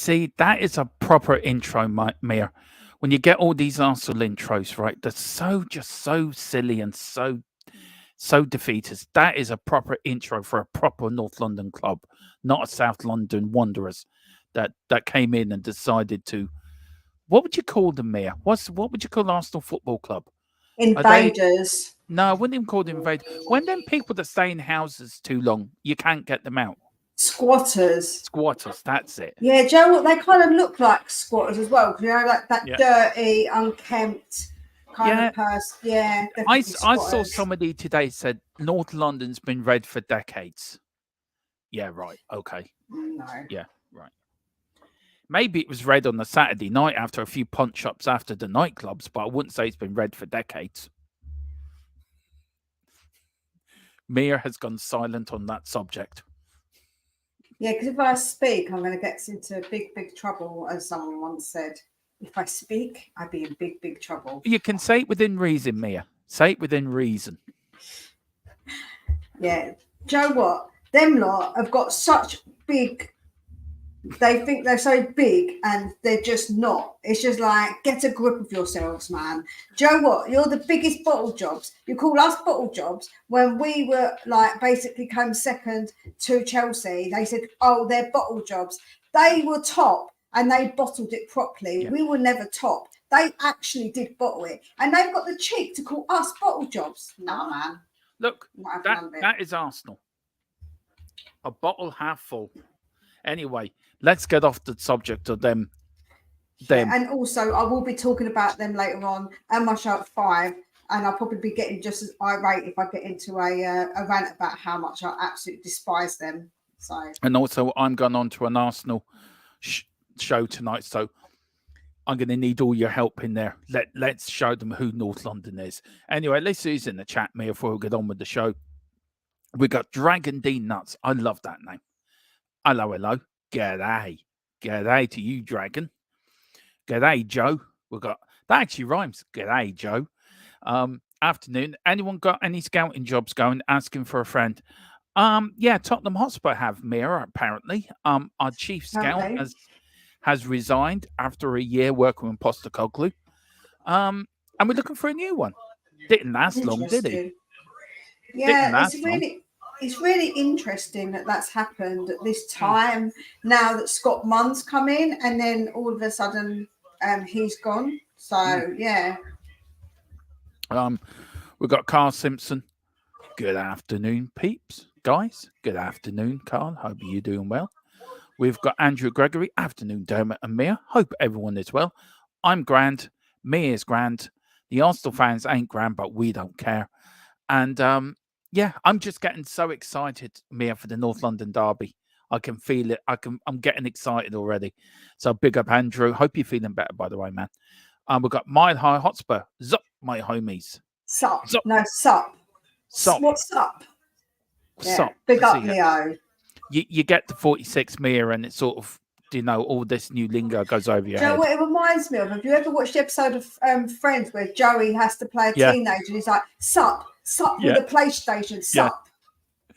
see, that is a proper intro, Mia. When you get all these Arsenal intros, right? They're just so silly and so defeatist. That is a proper intro for a proper North London club, not a South London Wanderers that came in and decided to. What would you call them, Mia? What would you call Arsenal Football Club? Are they? Invaders. No, I wouldn't even call them invaders. When them people that stay in houses too long, you can't get them out. Squatters. Squatters. That's it. Yeah, Joe, what they kind of look like squatters as well, because you know, like that Yeah. dirty, unkempt kind Yeah. of person. Yeah, I definitely saw squatters. somebody today said North London's been red for decades. Yeah, right. Okay. No. Yeah, right. Maybe it was red on the Saturday night after a few punch ups after the nightclubs, but I wouldn't say it's been red for decades. Mia has gone silent on that subject. Yeah, because if I speak, I'm going to get into big trouble, as someone once said. If I speak, I'd be in big trouble. You can say it within reason, Mia. Say it within reason. Yeah. Joe, what? Them lot have got such big. They think they're so big and they're just not. It's just like, get a grip of yourselves, man. Joe, what? You're the biggest bottle jobs. You call us bottle jobs when we were like basically came second to Chelsea. They said, oh, they're bottle jobs. They were top and they bottled it properly. Yeah. We were never top. They actually did bottle it. And they've got the cheek to call us bottle jobs. Nah, man. Look, that is Arsenal. A bottle half full. Anyway, let's get off the subject of them. Yeah, and also, I will be talking about them later on and my show at 5. And I'll probably be getting just as irate if I get into a rant about how much I absolutely despise them. So, and also, I'm going on to an Arsenal show tonight, so I'm going to need all your help in there. Let's show them who North London is. Anyway, let's see who's in the chat, Mia, before we get on with the show. We got Dragon D Nuts. I love that name. Hello. G'day. G'day to you, Dragon. G'day, Joe. We got that actually rhymes. G'day, Joe. Afternoon. Anyone got any scouting jobs going? Asking for a friend. Yeah, Tottenham Hotspur have Mira, apparently. Our chief scout has resigned after a year working with Postecoglou. And we're looking for a new one. Didn't last long, did he? Yeah, it's really interesting that that's happened at this time. Now that Scott Munn's come in, and then all of a sudden, he's gone. So yeah. We've got Carl Simpson. Good afternoon, peeps, guys. Good afternoon, Carl. Hope you're doing well. We've got Andrew Gregory. Afternoon, Dermot and Mia. Hope everyone is well. I'm grand. Mia's grand. The Arsenal fans ain't grand, but we don't care. And yeah, I'm just getting so excited, Mia, for the North London derby. I can feel it. I'm getting excited already. So big up, Andrew. Hope you're feeling better, by the way, man. We've got Mile High Hotspur. Zup, my homies. Sup. Zup. No, sup. Sup. What's up? Yeah. Sup. Big up, Leo. You get the 46 Mia, and it's sort of, all this new lingo goes over your head. What it reminds me of? Have you ever watched the episode of Friends where Joey has to play a teenager and he's like, sup with a PlayStation, sup.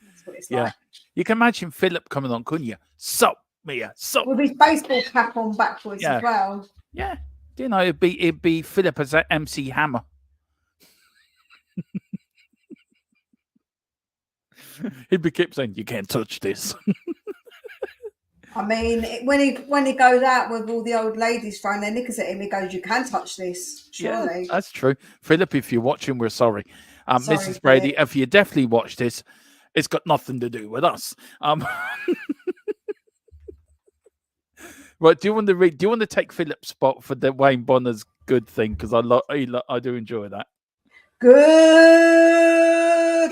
That's what it's like. You can imagine Philip coming on, couldn't you? Sup, Mia, sup. With his baseball cap on backwards as well. Yeah. It'd be Philip as MC Hammer. He'd keep saying, you can't touch this. I mean, when he goes out with all the old ladies throwing their knickers at him, he goes, you can touch this, surely. Yeah, that's true. Philip, if you're watching, we're sorry. Mrs. Brady, if you definitely watch this, it's got nothing to do with us. Right, do you want to take Philip's spot for the Wayne Bonner's good thing? Because I do enjoy that. Good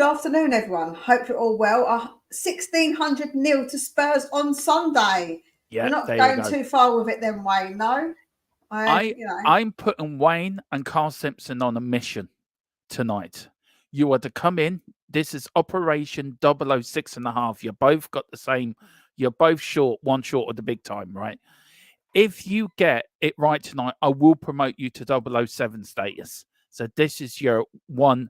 afternoon, everyone. Hope you're all well. 1,600-0 to Spurs on Sunday. Yeah, we're not going too far with it then, Wayne. No, I'm putting Wayne and Carl Simpson on a mission tonight. You are to come in. This is Operation 006.5. You both got the same. You're both short, one short of the big time, right? If you get it right tonight, I will promote you to 007 status. So this is your one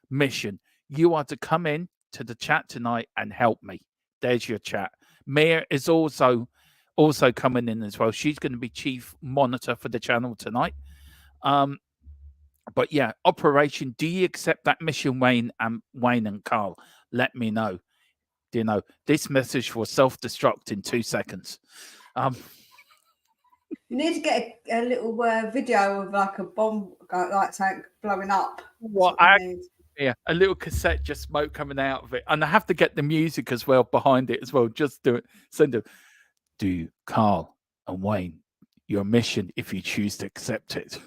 mission. You are to come in to the chat tonight and help me. There's your chat. Mia is also also coming in as well. She's going to be chief monitor for the channel tonight. But yeah, Operation. Do you accept that mission, Wayne and Carl? Let me know. Do you know this message will self-destruct in 2 seconds? You need to get a little video of like a bomb, like something blowing up. What? Yeah, a little cassette, just smoke coming out of it, and I have to get the music as well behind it as well. Just do it. Send it. Do Carl and Wayne your mission if you choose to accept it.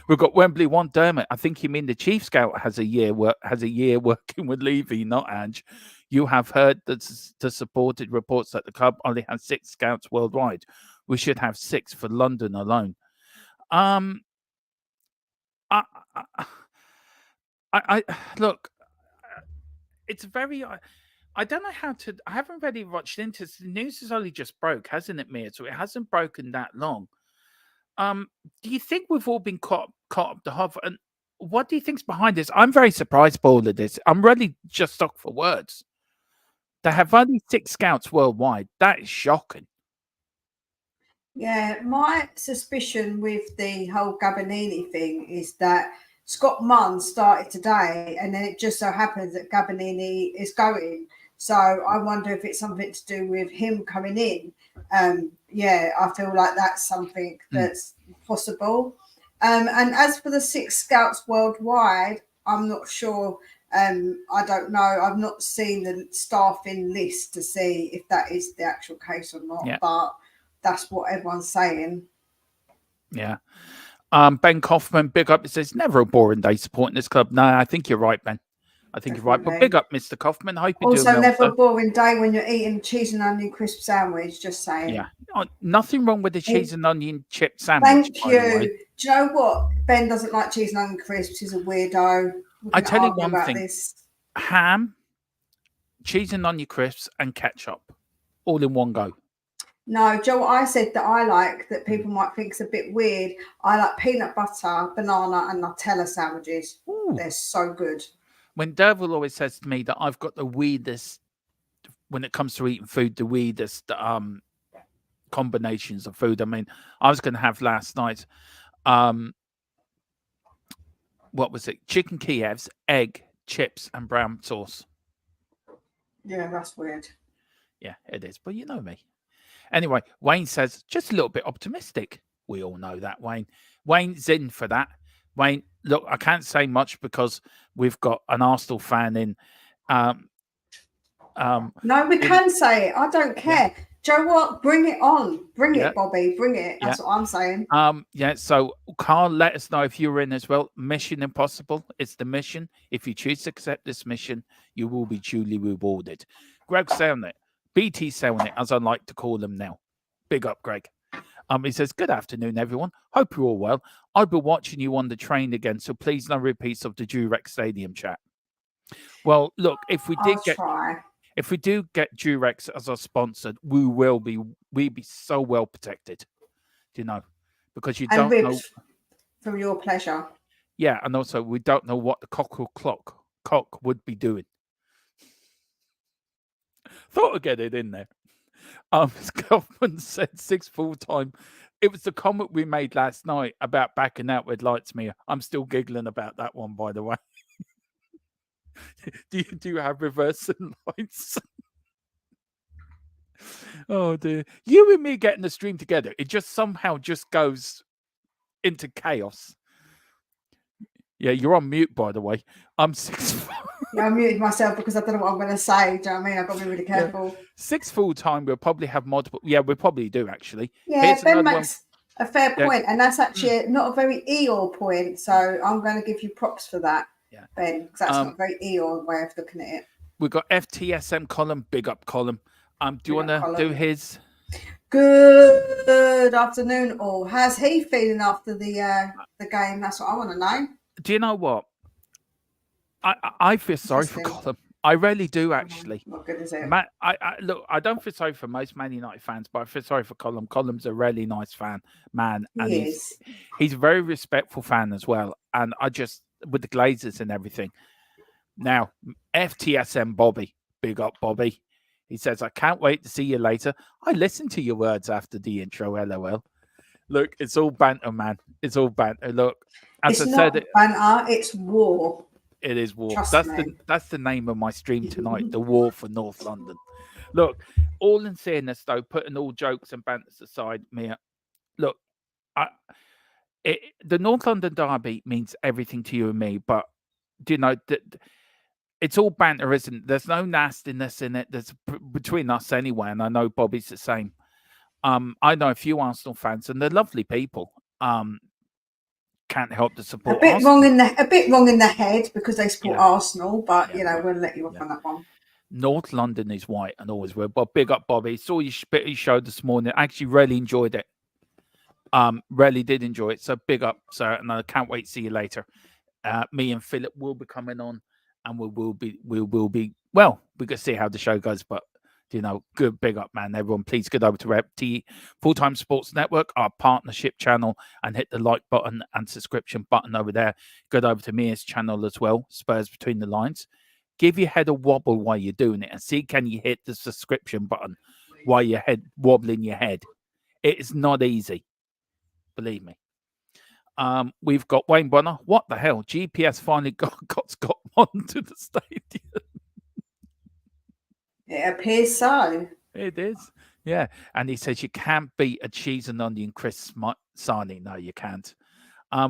We've got Wembley One Dermot. I think you mean the Chief Scout has a year working with Levy, not Ange. You have heard the supported reports that the club only has 6 scouts worldwide. We should have 6 for London alone. I look. It's very. I don't know how to. I haven't really watched into this. The news has only just broke, hasn't it, Mia? So it hasn't broken that long. Do you think we've all been caught up the hover? And what do you think's behind this? I'm very surprised by all of this. I'm really just stuck for words. They have only 6 scouts worldwide. That is shocking. Yeah, my suspicion with the whole Gabonini thing is that Scott Munn started today, and then it just so happens that Gabonini is going. So I wonder if it's something to do with him coming in. Yeah, I feel like that's something that's possible. And as for the 6 scouts worldwide, I'm not sure. I don't know. I've not seen the staffing list to see if that is the actual case or not. Yeah. But that's what everyone's saying. Yeah. Ben Kaufman, big up. It says never a boring day supporting this club. No, I think you're right, Ben. I think you're right. But big up, Mr. Kaufman. Hope you're doing well. Also, never a boring day when you're eating cheese and onion crisp sandwich. Just saying. Yeah. Oh, nothing wrong with the cheese and onion chip sandwich. Thank you. Do you know what? Ben doesn't like cheese and onion crisps. He's a weirdo. I tell you one thing. Ham, cheese and onion crisps, and ketchup, all in one go. No, Joe, I said that I like that people might think it's a bit weird. I like peanut butter, banana, and Nutella sandwiches. Ooh. They're so good. When Derville always says to me that I've got the weirdest, when it comes to eating food, the weirdest combinations of food. I mean, I was going to have last night, what was it? Chicken Kievs, egg, chips, and brown sauce. Yeah, that's weird. Yeah, it is. But you know me. Anyway, Wayne says, just a little bit optimistic. We all know that, Wayne. Wayne's in for that. Wayne, look, I can't say much because we've got an Arsenal fan in. No, we can say it. I don't care. Yeah. Joe, what? Bring it on. Bring it, Bobby. Bring it. That's what I'm saying. Yeah, so Carl, let us know if you're in as well. Mission Impossible. It's the mission. If you choose to accept this mission, you will be duly rewarded. Greg saying it. BT selling it, as I like to call them now. Big up, Greg. He says, good afternoon, everyone. Hope you're all well. I'll be watching you on the train again, so please no repeats of the Durex Stadium chat. Well, look, if we do get Durex as our sponsor, we'll be so well protected. Do you know? Because you don't know from your pleasure. Yeah, and also we don't know what the cock would be doing. Thought I'd get it in there. Government said 6 full-time. It was the comment we made last night about backing out with lights, Mia. I'm still giggling about that one, by the way. do you have reversing lights? Oh dear. You and me getting the stream together, it just somehow just goes into chaos. Yeah, you're on mute, by the way. I'm 6. Yeah, I muted myself because I don't know what I'm going to say. Do you know what I mean? I've got to be really careful. 6 full-time, we'll probably have multiple. Yeah, we probably do, actually. Yeah, Ben makes a fair point, and that's actually not a very Eeyore point, so I'm going to give you props for that, Ben, because that's not a very Eeyore way of looking at it. We've got FTSM column, big up column. Do you want to do his? Good afternoon, all. How's he feeling after the game? That's what I want to know. Do you know what? I feel sorry for Colin. I really do, actually. What good is it? Look, I don't feel sorry for most Man United fans, but I feel sorry for Colin. Colin's a really nice man, and he's a very respectful fan as well. And I just, with the Glazers and everything. Now, FTSM Bobby, big up Bobby. He says, I can't wait to see you later. I listened to your words after the intro, LOL. Look, it's all banter, man. It's all banter. Look, as It's I said, not banter, it's war. it is war. Trust me. That's the name of my stream tonight, the war for North London. Look, all in fairness though, putting all jokes and banters aside, Mia. Look, the North London derby means everything to you and me, but you know it's all banter, isn't it? There's no nastiness in it. There's between us anyway, and I know Bobby's the same. I know a few Arsenal fans, and they're lovely people. Can't help to support a bit Arsenal. wrong in the head because they support Arsenal, but Yeah, we'll let you off on that one. North London is white and always will. But big up, Bobby. Saw your bit of show this morning. I actually really enjoyed it. Really did enjoy it. So big up, sir. And I can't wait to see you later. Me and Philip will be coming on, and we will be. Well, we can see how the show goes, but good big up, man. Everyone, please get over to FT Full-Time Sports Network, our partnership channel, and hit the like button and subscription button over there. Get over to Mia's channel as well, Spurs Between the Lines. Give your head a wobble while you're doing it, and see can you hit the subscription button while you're wobbling your head. It is not easy, believe me. We've got Wayne Bonner. What the hell? GPS finally got onto the stadium. It appears so. It is. Yeah. And he says you can't beat a cheese and onion crisp signing. No, you can't.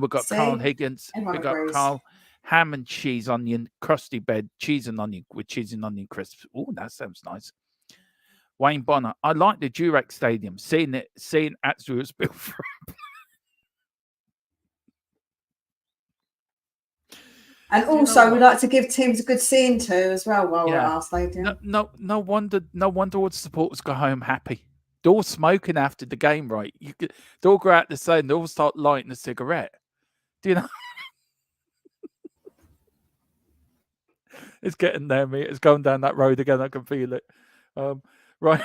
We've got Carl Higgins. We've got Carl. Ham and cheese, onion, crusty bed, cheese and onion with cheese and onion crisps. Oh, that sounds nice. Wayne Bonner. I like the Durex Stadium. Seeing actually was built for. And also, we like to give teams a good scene too, as well, while we're at our stadium. No wonder all the supporters go home happy. They're all smoking after the game, right? They all go out the same. They all start lighting a cigarette. Do you know? It's getting there, mate. It's going down that road again. I can feel it. Right.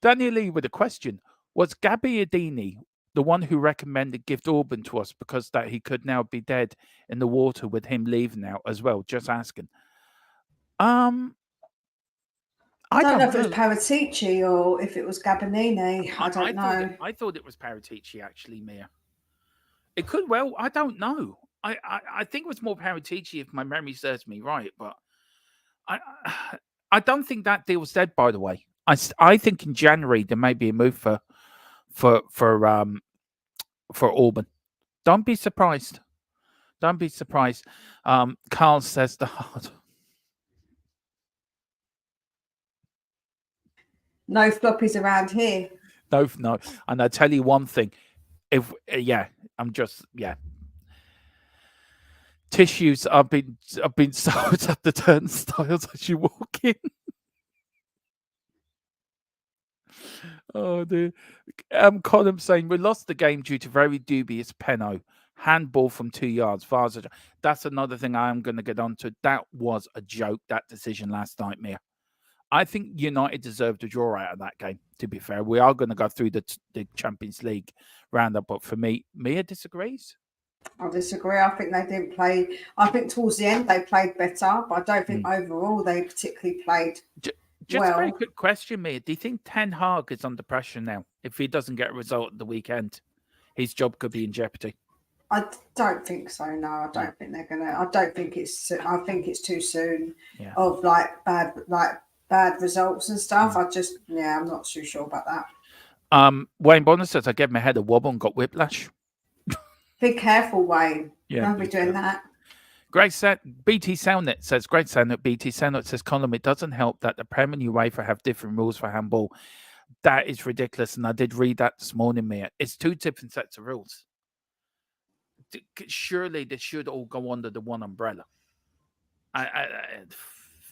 Daniel Lee with a question. Was Gabbiadini the one who recommended Gift Orban to us because that he could now be dead in the water with him leaving out as well? Just asking. I don't know if it was Paratici or if it was Gabbiadini. I don't know. I thought it was Paratici, actually, Mia. It could well. I don't know. I think it was more Paratici if my memory serves me right, but I don't think that deal was dead. By the way, I think in January there may be a move for Orban. Don't be surprised. Don't be surprised. Carl says the hard. No floppies around here. No. And I tell you one thing. Tissues are being sold at the turnstiles as you walk in. Oh dear. Colin saying we lost the game due to very dubious penalty. Handball from 2 yards. That's another thing I am going to get onto. That was a joke, that decision last night, Mia. I think United deserved a draw out of that game, to be fair. We are going to go through the Champions League roundup, but for me, Mia disagrees. I disagree. I think they didn't play. I think towards the end they played better, but I don't think overall they particularly played Just a very quick question, Mia. Do you think Ten Hag is under pressure now? If he doesn't get a result at the weekend, his job could be in jeopardy. I don't think so. No, I don't think they're gonna. I don't think it's. I think it's too soon. Yeah. Of bad results and stuff. I'm not too sure about that. Wayne Bonner says I gave my head a wobble and got whiplash. Be careful, Wayne. Yeah, don't be doing that. BT Soundnet says, great Soundnet. BT Soundnet says, Colin, it doesn't help that the Prem and UEFA have different rules for handball. That is ridiculous. And I did read that this morning, Mia. It's two different sets of rules. Surely they should all go under the one umbrella.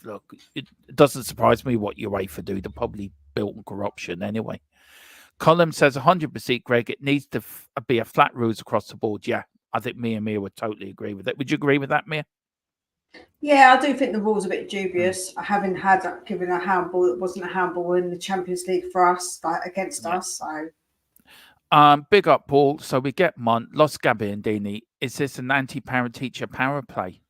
Look, it doesn't surprise me what UEFA do. They're probably built on corruption anyway. Colin says 100%, Greg. It needs to be a flat rules across the board. Yeah, I think Mia would totally agree with it. Would you agree with that, Mia? Yeah, I do think the rule's a bit dubious. Having given a handball that wasn't a handball in the Champions League for us, against us. So, big up, Paul. So we get Mont, lost Gabbiadini. Is this an anti-Paratici power play?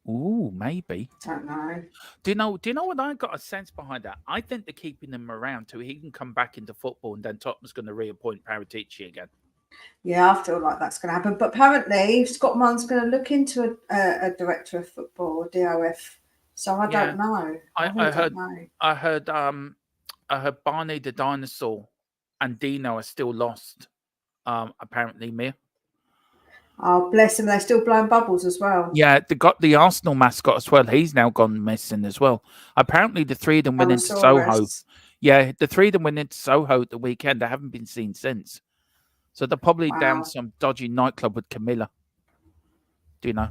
Ooh, maybe. Don't know. Do you know? Do you know what I got a sense behind that? I think they're keeping him around till he can come back into football, and then Tottenham's going to reappoint Paratici again. Yeah, I feel like that's going to happen. But apparently, Scott Munn's going to look into a director of football, DOF. So I don't know. I really don't know. I heard Barney the dinosaur and Dino are still lost. Apparently, Mia. Oh, bless them. They're still blowing bubbles as well. Yeah, they got the Arsenal mascot as well. He's now gone missing as well. Apparently, the three of them went into Soho. Yeah, the three of them went into Soho at the weekend. They haven't been seen since. So they're probably down some dodgy nightclub with Camilla. Do you know?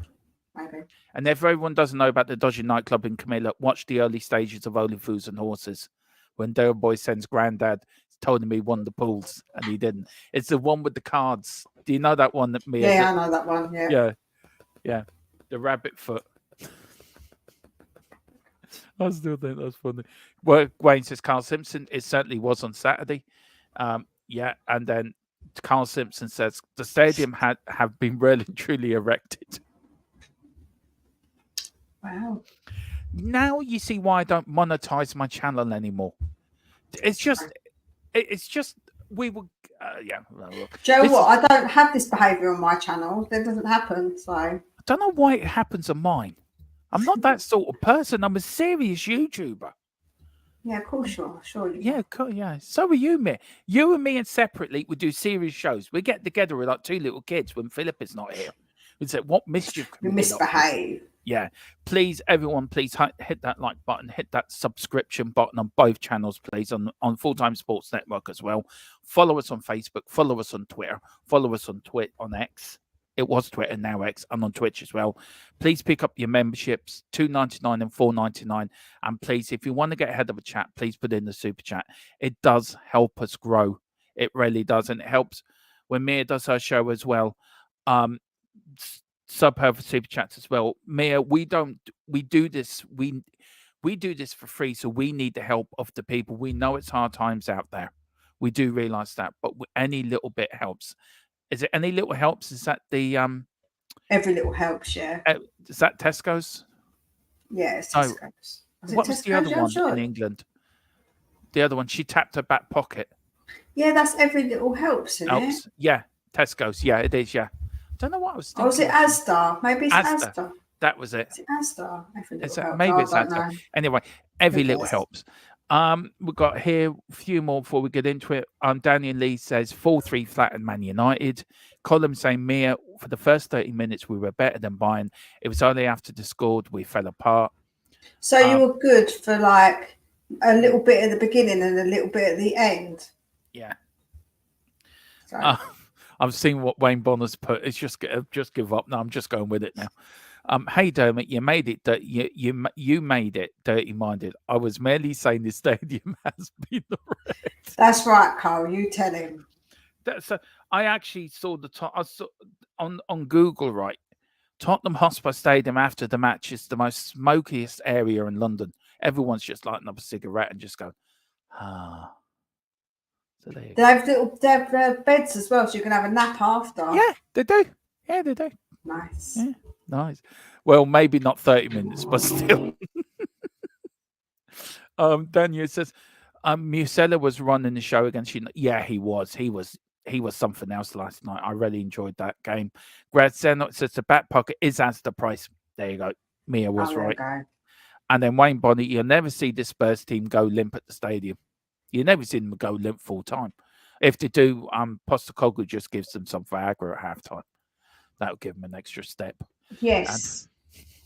Maybe. And if everyone doesn't know about the dodgy nightclub in Camilla, watch the early stages of Only Fools and Horses. When Dale Boy sends Granddad, told him he won the pools and he didn't. It's the one with the cards. Do you know that one that Mia? Yeah, I know that one. Yeah. The rabbit foot. I still think that's funny. Well, Wayne says Carl Simpson. It certainly was on Saturday. Yeah, and then Carl Simpson says the stadium have been really truly erected. Wow. Now you see why I don't monetize my channel anymore. It's just we will. Joe, I don't have this behaviour on my channel. That doesn't happen. So I don't know why it happens on mine. I'm not that sort of person. I'm a serious YouTuber. Yeah, of course you are. Sure you are. Cool, yeah. So are you, me. You and me, and separately, we do serious shows. We get together with like two little kids when Philip is not here. We say, "What mischief can you misbehave?" Yeah. Please, everyone, please hit that like button, hit that subscription button on both channels, please, on Full Time Sports Network as well. Follow us on Facebook. Follow us on Twitter. Follow us on X. It was Twitter, now X, and on Twitch as well. Please pick up your memberships, $2.99 and $4.99. And please, if you want to get ahead of a chat, please put in the super chat. It does help us grow. It really does. And it helps when Mia does her show as well. Sub her for super chats as well. Mia, we do this. We do this for free. So we need the help of the people. We know it's hard times out there. We do realize that, but any little bit helps. Is it any little helps? Is that the Every little helps, yeah. Is that Tesco's? Yeah, it's Tesco's. What was the other one in England? The other one, she tapped her back pocket. Yeah, that's Every Little Helps, isn't it? Yeah, Tesco's. Yeah, it is. Yeah, I don't know what I was thinking. Oh, was it Asda? Maybe it's Asda. That was it. Is it Asda? Maybe it's Asda. Anyway, Every Little Helps. We've got here a few more before we get into it. Daniel Lee says 4-3 flattened Man United. Column saying Mia, for the first 30 minutes we were better than Bayern. It was only after they scored we fell apart. So you were good for like a little bit at the beginning and a little bit at the end. Yeah. I've seen what Wayne Bonner's put. It's just give up. No, I'm just going with it now. Hey Dermot, you made it. You made it dirty-minded. I was merely saying the stadium has been wrecked. That's right, Carl. You tell him. I actually saw I saw on Google, right? Tottenham Hotspur Stadium after the match is the most smokiest area in London. Everyone's just lighting up a cigarette and just going, ah. So they have beds as well, so you can have a nap after. Yeah, they do. Yeah, they do. Nice. Yeah, nice. Well, maybe not 30 minutes, but still. Daniel says, Musella was running the show against you. Yeah, he was. He was something else last night. I really enjoyed that game. Grad Senot says the back pocket is as the price. There you go. Mia was right. Okay. And then Wayne Bonnie, you'll never see this Spurs team go limp at the stadium. You never see them go limp full time. If they do, Postecoglou just gives them some Viagra at halftime. That'll give them an extra step. Yes,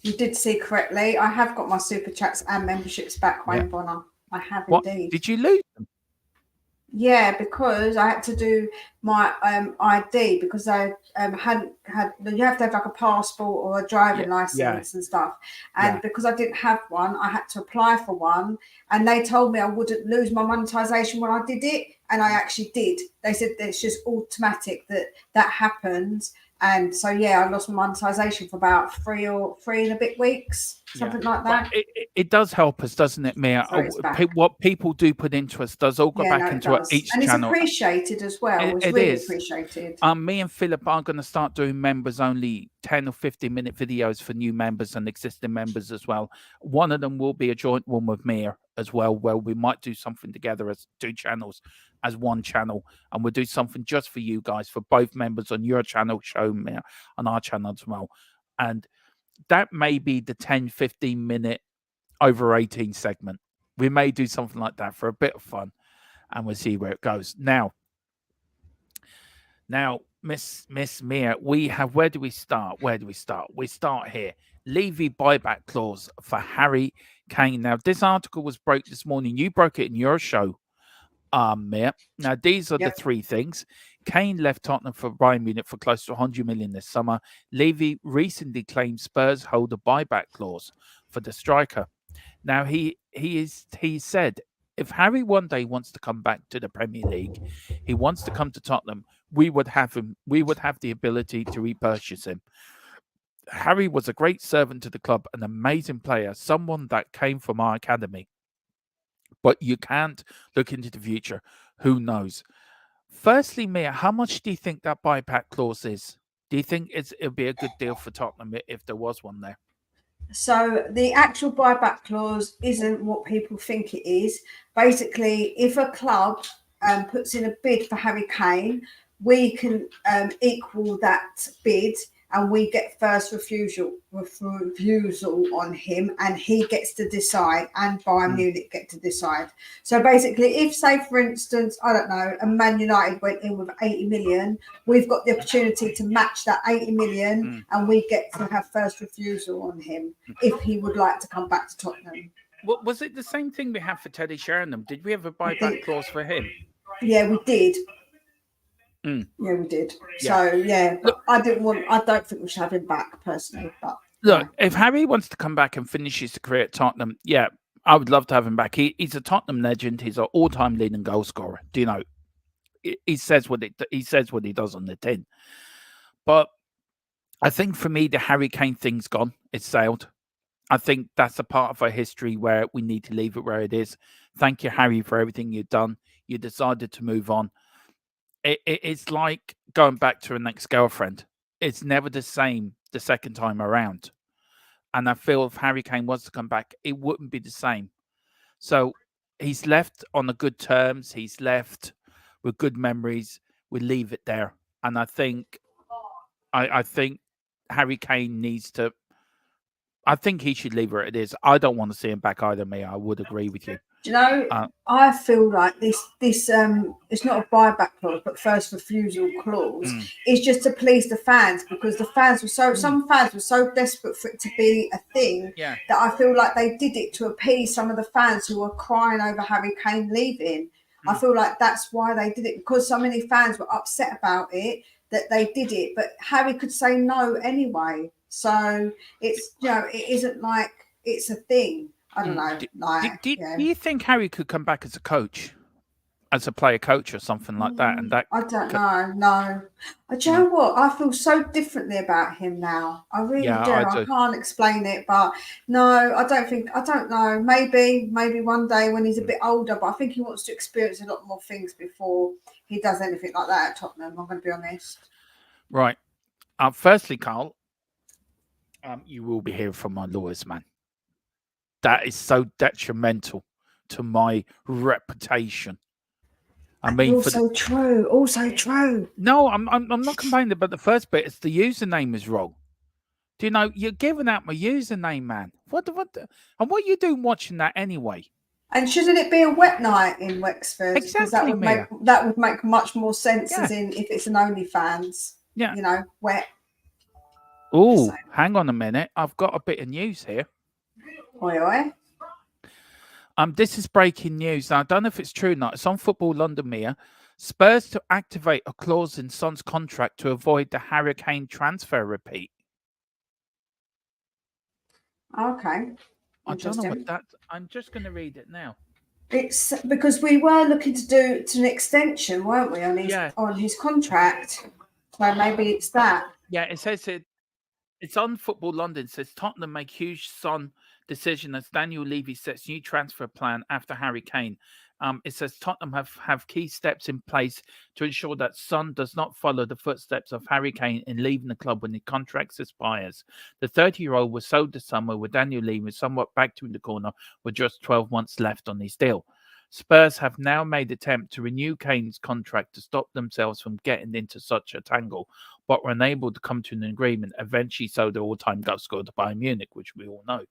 you did see correctly. I have got my super chats and memberships back, Wayne Bonner. I have indeed. Did you lose them? Yeah, because I had to do my ID because I hadn't had. You have to have like a passport or a driving license and stuff. And because I didn't have one, I had to apply for one. And they told me I wouldn't lose my monetization when I did it, and I actually did. They said that it's just automatic that happens. And so, I lost my monetization for about three and a bit weeks, something like that. It does help us, doesn't it, Mia? So what people do put into us does all go back into each and channel. And it's appreciated as well. It's really is, appreciated. me and Philip are going to start doing members only 10 or 15-minute videos for new members and existing members as well. One of them will be a joint one with Mia as well, where we might do something together as 2 channels, as 1 channel, and we'll do something just for you guys, for both members on your channel, show Mia on our channel as well. And that may be the 10-15-minute over 18 segment. We may do something like that for a bit of fun, and we'll see where it goes. Now, Miss Mia, we have, where do we start? We start here. Levy buyback clause for Harry Kane. Now, this article was broke this morning. You broke it in your show, Mia. Now, these are the 3 things. Kane left Tottenham for Bayern Munich for close to 100 million this summer. Levy recently claimed Spurs hold a buyback clause for the striker. Now, he said, if Harry one day wants to come back to the Premier League, he wants to come to Tottenham, we would have him. We would have the ability to repurchase him. Harry was a great servant to the club, an amazing player, someone that came from our academy. But you can't look into the future. Who knows? Firstly, Mia, how much do you think that buyback clause is? Do you think it'll be a good deal for Tottenham if there was one there? So the actual buyback clause isn't what people think it is. Basically, if a club puts in a bid for Harry Kane, we can equal that bid, and we get first refusal on him, and he gets to decide, and Bayern Munich get to decide. So basically, if, say, for instance, I don't know, a Man United went in with 80 million, we've got the opportunity to match that 80 million, and we get to have first refusal on him if he would like to come back to Tottenham. Well, was it the same thing we had for Teddy Sheringham? Did we have a buyback clause for him? Yeah, we did. Yeah, we did. So yeah, but I don't think we should have him back personally. But look, if Harry wants to come back and finish his career at Tottenham, yeah, I would love to have him back. He's a Tottenham legend. He's an all-time leading goal scorer. Do you know? He says what he does on the tin. But I think for me, the Harry Kane thing's gone. It's sailed. I think that's a part of our history where we need to leave it where it is. Thank you, Harry, for everything you've done. You decided to move on. It's like going back to an ex-girlfriend. It's never the same the second time around. And I feel if Harry Kane was to come back, it wouldn't be the same. So he's left on the good terms. He's left with good memories. We leave it there. And I think Harry Kane needs to. I think he should leave where it is. I don't want to see him back either, Mia. I would agree with you. Do you know, I feel like this it's not a buyback clause, but first refusal clause is just to please the fans, because the fans were some fans were so desperate for it to be a thing that I feel like they did it to appease some of the fans who were crying over Harry Kane leaving. I feel like that's why they did it, because so many fans were upset about it that they did it. But Harry could say no anyway. So it's, it isn't like it's a thing. I don't know. Do you think Harry could come back as a coach, as a player coach or something like that? And that I don't know. No. Do you know what? I feel so differently about him now. I really do. I can't explain it, but no, I don't know. Maybe one day when he's a bit older, but I think he wants to experience a lot more things before he does anything like that at Tottenham. I'm going to be honest. Right. Firstly, Carl, you will be hearing from my lawyers, man. That is so detrimental to my reputation. I mean, also true. No, I'm not complaining about the first bit. It's the username is wrong. Do you know you're giving out my username, man? What? And what are you doing watching that anyway? And shouldn't it be a wet night in Wexford? Exactly, that would make much more sense, as in if it's an OnlyFans. Yeah. Wet. Oh, hang on a minute. I've got a bit of news here. Oi. This is breaking news. Now, I don't know if it's true or not. It's on Football London, Mia. Spurs to activate a clause in Son's contract to avoid the Harry Kane transfer repeat. Okay. I don't know what that. I'm just going to read it now. It's because we were looking to do an extension, weren't we, on his contract? So maybe it's that. Yeah, it says it's on Football London. It says Tottenham make huge Son decision as Daniel Levy sets new transfer plan after Harry Kane. It says Tottenham have key steps in place to ensure that Son does not follow the footsteps of Harry Kane in leaving the club when his contract expires. The 30-year-old was sold this summer with Daniel leaving somewhat backed in the corner with just 12 months left on his deal. Spurs have now made attempt to renew Kane's contract to stop themselves from getting into such a tangle, but were unable to come to an agreement, eventually sold their all-time goal scorer to Bayern Munich, which we all know.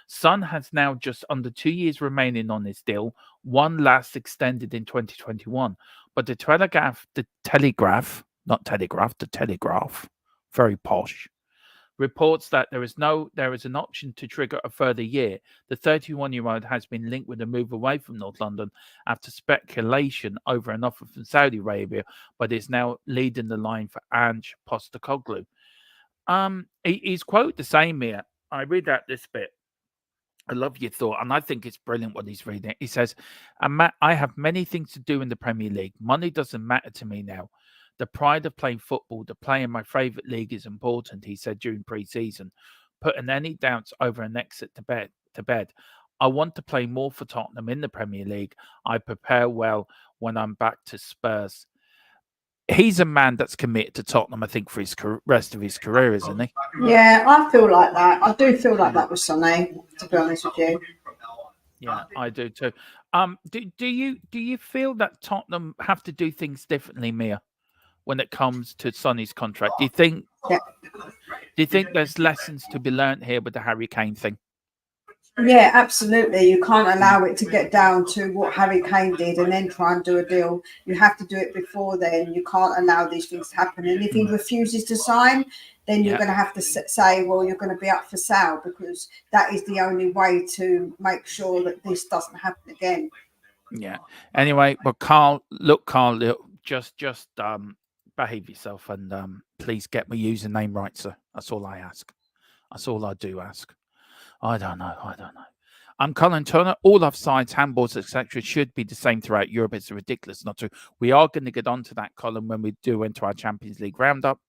Son has now just under 2 years remaining on his deal, one last extended in 2021. But the Telegraph, very posh, reports that there is an option to trigger a further year. The 31-year-old has been linked with a move away from North London after speculation over an offer from Saudi Arabia, but is now leading the line for Ange Postecoglou. He's quote the same here. I read out this bit. I love your thought, and I think it's brilliant what he's reading. He says, I have many things to do in the Premier League. Money doesn't matter to me now. The pride of playing football, the play in my favourite league is important, he said during pre-season, putting any doubts over an exit to bed. I want to play more for Tottenham in the Premier League. I prepare well when I'm back to Spurs. He's a man that's committed to Tottenham, I think, for his rest of his career, isn't he? Yeah, I feel like that. I do feel like that with Sonny, to be honest with you. Yeah, I do too. Do you feel that Tottenham have to do things differently, Mia, when it comes to Sonny's contract? Do you think? Yeah. Do you think there's lessons to be learnt here with the Harry Kane thing? Yeah, absolutely. You can't allow it to get down to what Harry Kane did and then try and do a deal. You have to do it before then. You can't allow these things to happen. And if he refuses to sign, then you're going to have to say, well, you're going to be up for sale, because that is the only way to make sure that this doesn't happen again. Yeah. Anyway, but Carl, just behave yourself and please get my username right, sir. That's all I ask. That's all I do ask. I don't know. I'm Colin Turner. All offsides, handballs, etc. should be the same throughout Europe. It's ridiculous not to. We are going to get onto that, Colin, when we do enter our Champions League roundup.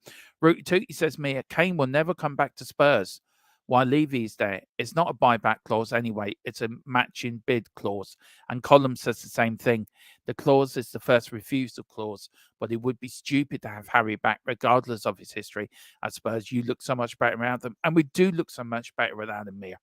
Route 2, he says, Mia, Kane will never come back to Spurs while Levy is there. It's not a buyback clause anyway. It's a matching bid clause. And Colin says the same thing. The clause is the first refusal clause, but it would be stupid to have Harry back regardless of his history at Spurs. You look so much better without them. And we do look so much better without him, Mia.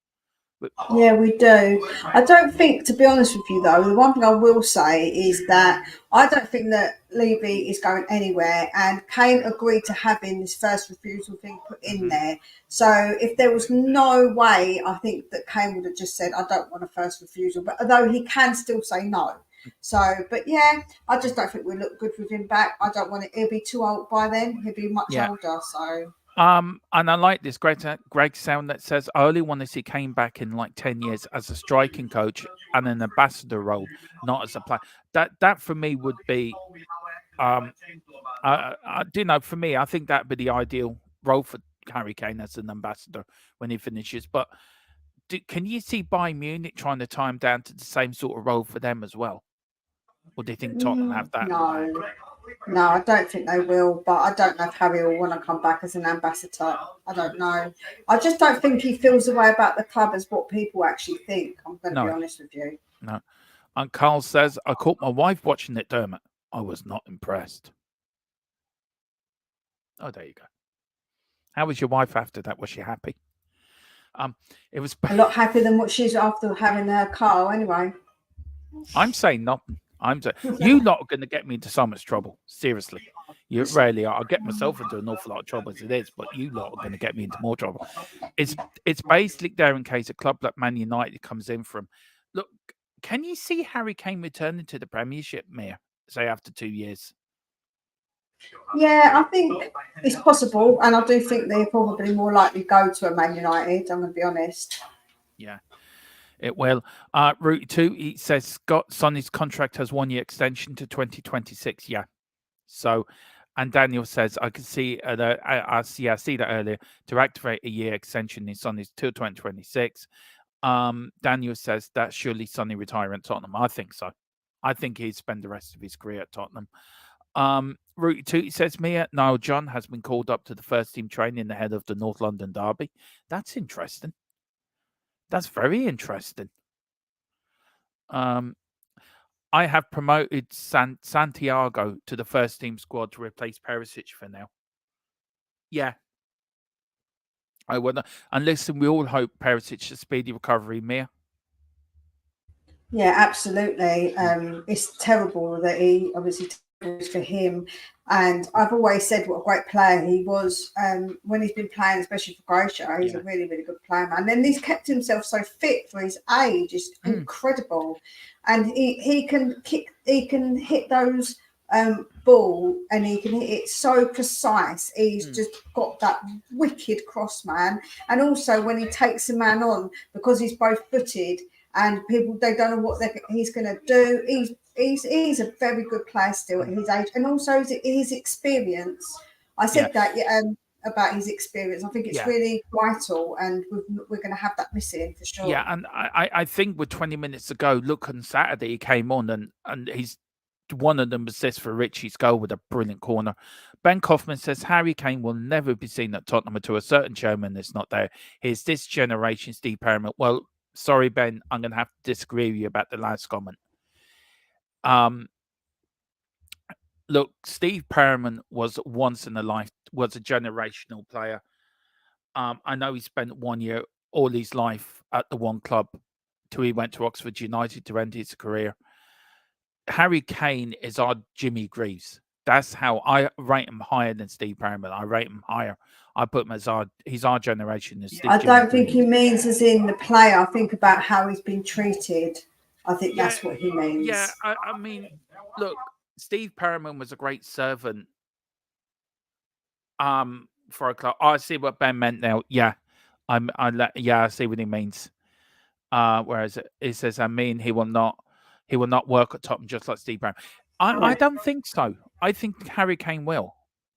Yeah, we do. I don't think, to be honest with you, though, the one thing I will say is that I don't think that Levy is going anywhere, and Kane agreed to having this first refusal thing put in there. So if there was no way, I think that Kane would have just said, I don't want a first refusal, but although he can still say no. So, but yeah, I just don't think we look good with him back. I don't want it. He'll be too old by then. He'll be much older, so... And I like this Greg sound that says, I only want to see Kane back in like 10 years as a striking coach and an ambassador role, not as a player. That for me would be, for me, I think that would be the ideal role for Harry Kane as an ambassador when he finishes. But can you see Bayern Munich trying to tie him down to the same sort of role for them as well? Or do you think Tottenham have that? No, I don't think they will, but I don't know if Harry will want to come back as an ambassador. I don't know. I just don't think he feels the way about the club as what people actually think. I'm going to be honest with you. No. And Carl says, I caught my wife watching it, Dermot. I was not impressed. Oh, there you go. How was your wife after that? Was she happy? It was a lot happier than what she's after having her car anyway. I'm saying nothing. I'm saying you lot are going to get me into so much trouble. Seriously, you rarely are. I get myself into an awful lot of trouble as it is, but you lot are going to get me into more trouble. It's basically there in case a club like Man United comes in from. Look, can you see Harry Kane returning to the Premiership, Mia? Say after 2 years. Yeah, I think it's possible, and I do think they're probably more likely to go to a Man United. I'm going to be honest. Yeah. It will. Route 2, he says Scott Sonny's contract has 1 year extension to 2026. Yeah. So, and Daniel says, I can see I see that earlier, to activate a year extension in Sonny's till 2026. Daniel says that surely Sonny retire at Tottenham. I think so. I think he'd spend the rest of his career at Tottenham. Route 2, he says, Mia, Niall John has been called up to the first team training ahead of the North London derby. That's interesting. That's very interesting. I have promoted Santiago to the first team squad to replace Perisic for now. Yeah. I would. And listen, we all hope Perisic a speedy recovery, Mia. Yeah, absolutely. It's terrible that he obviously for him. And I've always said what a great player he was when he's been playing, especially for Croatia. He's a really, really good player, man. And he's kept himself so fit for his age. It's incredible. And he can kick, he can hit those ball, and he can hit it so precise. He's just got that wicked cross, man. And also when he takes a man on, because he's both footed, and people, they don't know what he's going to do. He's a very good player still at his age, and also his experience. I said that about his experience. I think it's really vital, and we're going to have that missing for sure. Yeah, and I think with 20 minutes to go, look, on Saturday he came on and he's one of them assists for Richie's goal with a brilliant corner. Ben Kaufman says Harry Kane will never be seen at Tottenham until a certain chairman is not there. He's this generation's Steve Perriman. Well, sorry, Ben, I'm going to have to disagree with you about the last comment. Look, Steve Perriman was once in a life, was a generational player. I know he spent 1 year all his life at the one club till he went to Oxford United to end his career. Harry Kane is our Jimmy Greaves. That's how I rate him higher than Steve Perriman. I rate him higher. I put him as he's our generation. I don't think he means as in the player. I think about how he's been treated. I think that's what he means. Yeah, I mean, look, Steve Perriman was a great servant for a club. I see what Ben meant now. Yeah. I see what he means. Whereas it says, I mean, he will not work at Tottenham just like Steve Brown. I don't think so. I think Harry Kane will.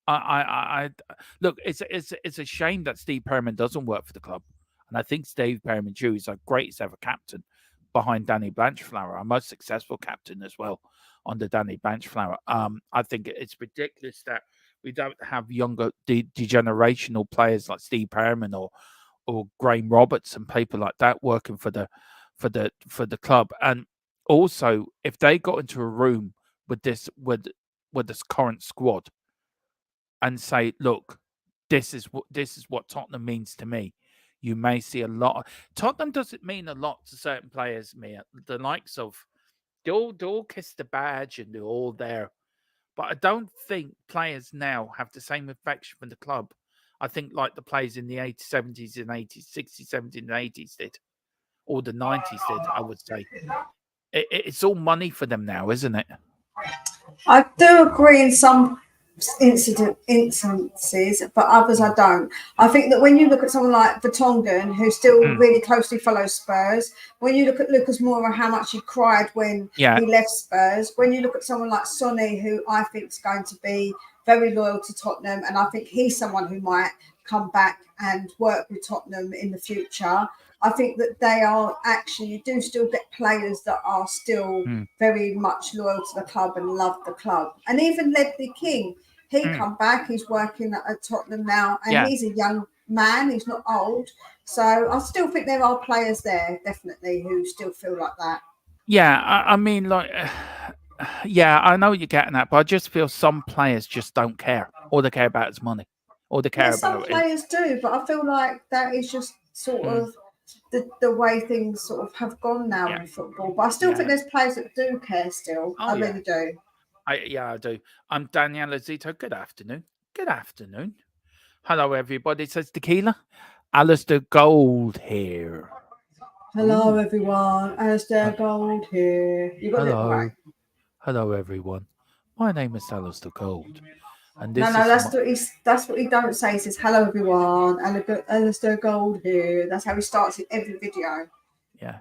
I look. It's a shame that Steve Perriman doesn't work for the club, and I think Steve Perriman Jew is our greatest ever captain behind Danny Blanchflower, our most successful captain as well under Danny Blanchflower. I think it's ridiculous that we don't have younger degenerational players like Steve Perriman or Graham Roberts and people like that working for the club. And also, if they got into a room with this current squad and say, "Look, this is what Tottenham means to me," you may see a lot. Tottenham doesn't mean a lot to certain players, Mia. The likes of they all kiss the badge and they're all there. But I don't think players now have the same affection for the club. I think like the players in the 80s, 70s and 80s, 60s, 70s and 80s did. Or the 90s did, I would say. It's all money for them now, isn't it? I do agree in some instances, but others I don't. I think that when you look at someone like Vertonghen, who still really closely follows Spurs, when you look at Lucas Moura, how much he cried when he left Spurs, when you look at someone like Sonny, who I think is going to be very loyal to Tottenham, and I think he's someone who might come back and work with Tottenham in the future. I think that they are actually, you do still get players that are still very much loyal to the club and love the club. And even Ledley King, he come back, he's working at Tottenham now, and he's a young man, he's not old. So I still think there are players there, definitely, who still feel like that. Yeah, I mean, like, yeah, I know what you're getting at, but I just feel some players just don't care. All they care about is money. All they care about some players do, but I feel like that is just sort of the way things sort of have gone now in football. But I still think there's players that do care still. I really do. I do. I'm Danielle Azito. Good afternoon. Good afternoon. Hello, everybody. It says Tequila. Alistair Gold here. Hello, everyone. Alistair Gold here. You got it right. Hello, everyone. My name is Alistair Gold. And this that's what he don't say. He says, "Hello, everyone. Alistair Gold here." That's how he starts in every video. Yeah.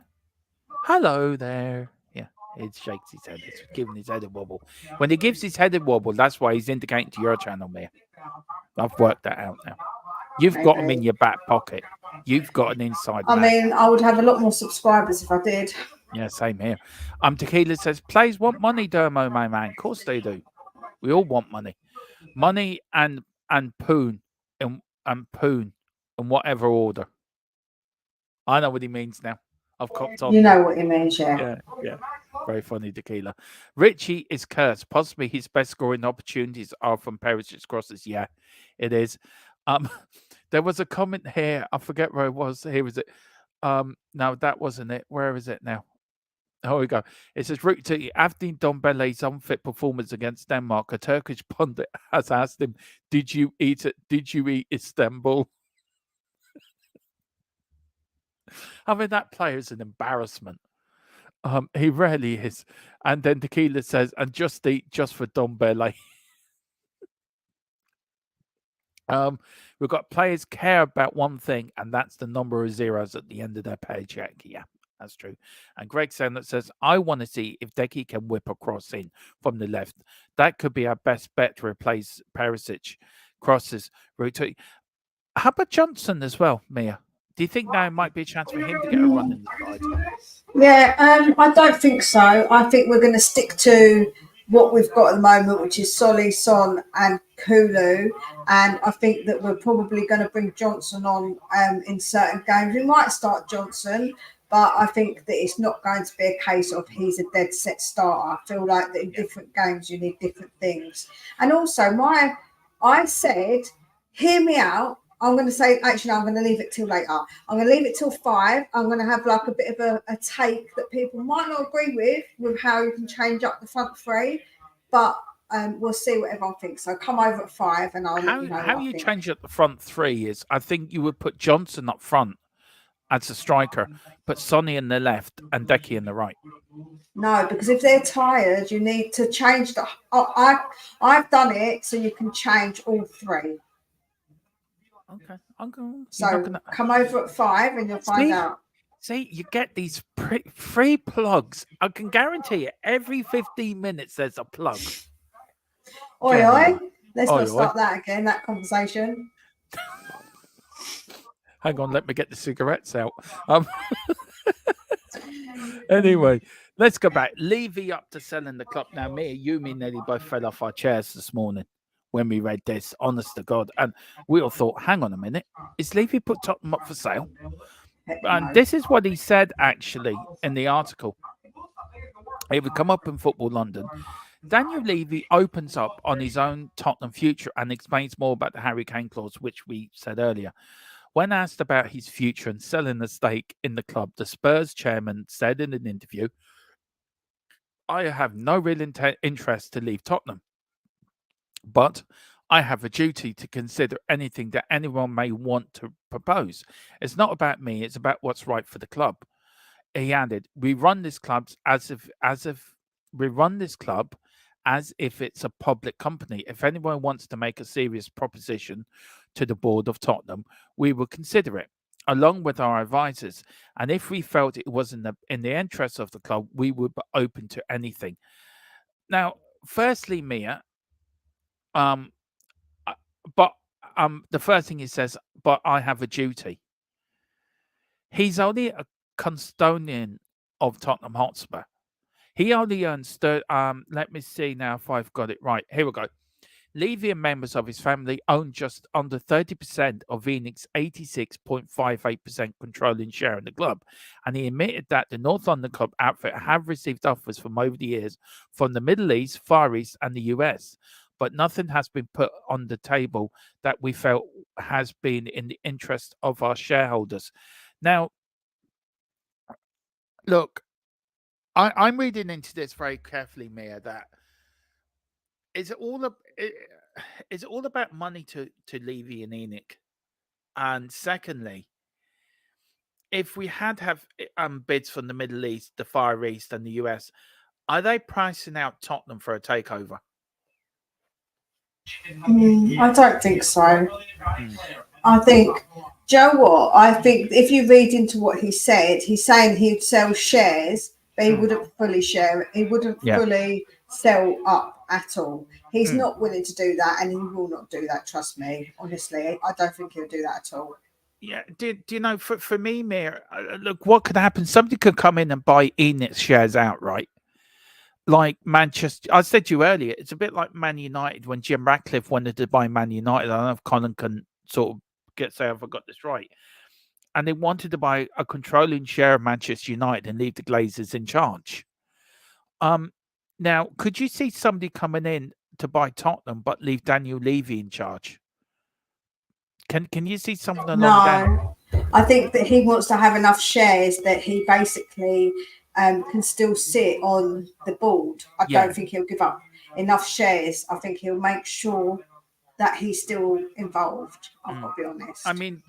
Hello there. Yeah. He shakes his head. He's giving his head a wobble. When he gives his head a wobble, that's why he's indicating to your channel, Mia. I've worked that out now. You've got him in your back pocket. You've got an inside man. I mean, I would have a lot more subscribers if I did. Yeah, same here. Tequila says, players want money, Dermo, my man. Of course they do. We all want money. Money and poon and poon in whatever order. I know what he means now. I've copped on. You know what he means, Yeah. Very funny, Tequila. Richie is cursed. Possibly his best scoring opportunities are from Perisic's crosses. Yeah, it is. Um, there was a comment here. I forget where it was. Here was it. No, that wasn't it. Where is it now? Oh, we go. It says, after Dombele's unfit performance against Denmark, a Turkish pundit has asked him, Did you eat it? Did you eat Istanbul? I mean, that player is an embarrassment. He really is. And then Tequila says, and just eat just for Dombele. We've got players care about one thing, and that's the number of zeros at the end of their paycheck. Yeah, that's true. And Greg Sandler says, I want to see if Decky can whip a cross in from the left. That could be our best bet to replace Perisic crosses. How about Johnson as well, Mia? Do you think there might be a chance for him to get a run in the side? Yeah, I don't think so. I think we're going to stick to what we've got at the moment, which is Solly, Son, and Kulu. And I think that we're probably going to bring Johnson on in certain games. We might start Johnson, but I think that it's not going to be a case of he's a dead set starter. I feel like that in different games you need different things. And also, I said, hear me out. I'm going to say, actually, no, I'm going to leave it till later. I'm going to leave it till 5. I'm going to have like a bit of a take that people might not agree with how you can change up the front three, but we'll see what everyone thinks. So come over at 5 and I'll let you know. How you change up the front three is, I think you would put Johnson up front as a striker, put Sonny in the left and Decky in the right. No, because if they're tired, you need to change the. I've done it so you can change all 3. Okay, I'm going. So come over at 5 and you'll find out. See, you get these free plugs. I can guarantee you, every 15 minutes there's a plug. Oi, oi. Let's not start that again, that conversation. Hang on, let me get the cigarettes out. Anyway, let's go back. Levy up to selling the club. Now, me and you, nearly both fell off our chairs this morning when we read this, honest to God. And we all thought, hang on a minute, is Levy put Tottenham up for sale? And this is what he said, actually, in the article. It would come up in Football London. Daniel Levy opens up on his own Tottenham future and explains more about the Harry Kane clause, which we said earlier. When asked about his future and selling a stake in the club, the Spurs chairman said in an interview, I have no real interest to leave Tottenham, but I have a duty to consider anything that anyone may want to propose. It's not about me, it's about what's right for the club. He added, we run this club as if it's a public company. If anyone wants to make a serious proposition to the board of Tottenham, we will consider it, along with our advisors. And if we felt it was in the interest of the club, we would be open to anything. Now, firstly, Mia, the first thing he says, but I have a duty. He's only a custodian of Tottenham Hotspur. He only earns, let me see now if I've got it right. Here we go. Levy and members of his family own just under 30% of Phoenix's 86.58% controlling share in the club. And he admitted that the North London club outfit have received offers from over the years from the Middle East, Far East, and the US. But nothing has been put on the table that we felt has been in the interest of our shareholders. Now, look, I'm reading into this very carefully, Mia, that is it all about money to Levy and Enoch? And secondly, if we have bids from the Middle East, the Far East, and the US, are they pricing out Tottenham for a takeover? I don't think so. I think, Joe, what? I think if you read into what he said, he's saying he'd sell shares, but he wouldn't fully share it. He wouldn't fully sell up at all. He's not willing to do that, and he will not do that. Trust me. Honestly, I don't think he'll do that at all. Yeah. Do you know, for me, Mir, look, what could happen? Somebody could come in and buy Enid's shares outright. Like Manchester, I said to you earlier, it's a bit like Man United when Jim Ratcliffe wanted to buy Man United. I don't know if Colin can sort of say if I got this right. And they wanted to buy a controlling share of Manchester United and leave the Glazers in charge. Now, could you see somebody coming in to buy Tottenham but leave Daniel Levy in charge? Can you see something along them? No, I think that he wants to have enough shares that he basically can still sit on the board. I Yeah. don't think he'll give up enough shares. I think he'll make sure that he's still involved. I've got to be honest. I mean,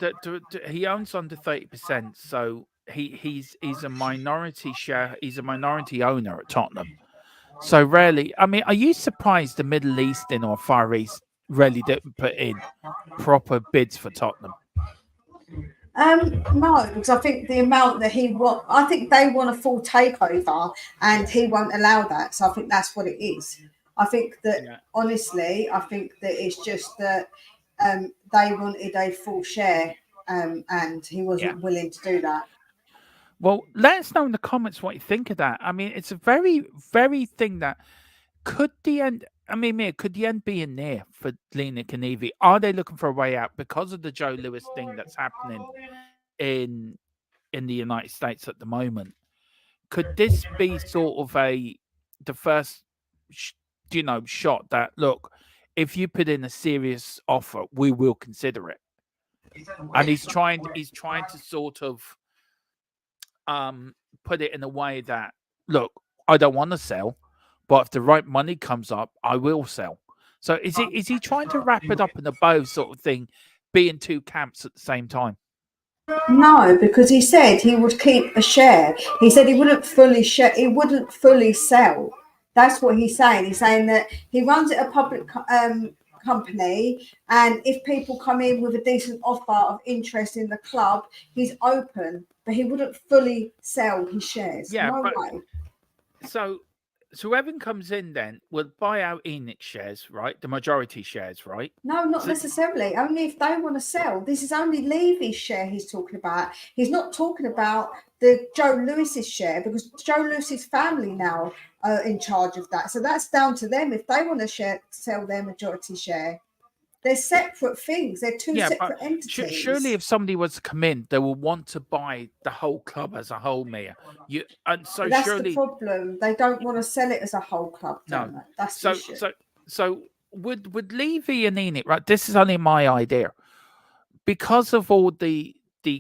he owns under 30%, so he's a minority share. He's a minority owner at Tottenham. So rarely. I mean, are you surprised the Middle Eastern or Far East really didn't put in proper bids for Tottenham? No, because I think the amount that he want, I think they want a full takeover, and he won't allow that. So I think that's what it is. I think that honestly, I think that it's just that they wanted a full share, and he wasn't willing to do that. Well, let us know in the comments what you think of that. I mean, it's a very, very thing that could the end. I mean, Mia, could the end be in there for Lena Kanevi? Are they looking for a way out because of the Joe Lewis thing that's happening in the United States at the moment? Could this be sort of the first, shot that look, if you put in a serious offer, we will consider it? And he's trying to sort of put it in a way that, look, I don't want to sell, but if the right money comes up, I will sell. So is he trying to wrap it up in a bow sort of thing, be in two camps at the same time? No, because he said he would keep a share. He said he wouldn't fully share. He wouldn't fully sell. That's what he's saying. He's saying that he runs it a public company, and if people come in with a decent offer of interest in the club, he's open, but he wouldn't fully sell his shares. Yeah, no but way. So whoever comes in then will buy out Enix shares, right? The majority shares, right? No, not necessarily. Only if they want to sell. This is only Levy's share he's talking about. He's not talking about the Joe Lewis's share, because Joe Lewis's family now are in charge of that. So that's down to them if they want to sell their majority share. They're separate things. They're two separate entities. Surely, if somebody was to come in, they will want to buy the whole club as a whole, Mia. But that's the problem. They don't want to sell it as a whole club. No, that's the issue. So would Levy and Enid, right? This is only my idea, because of all the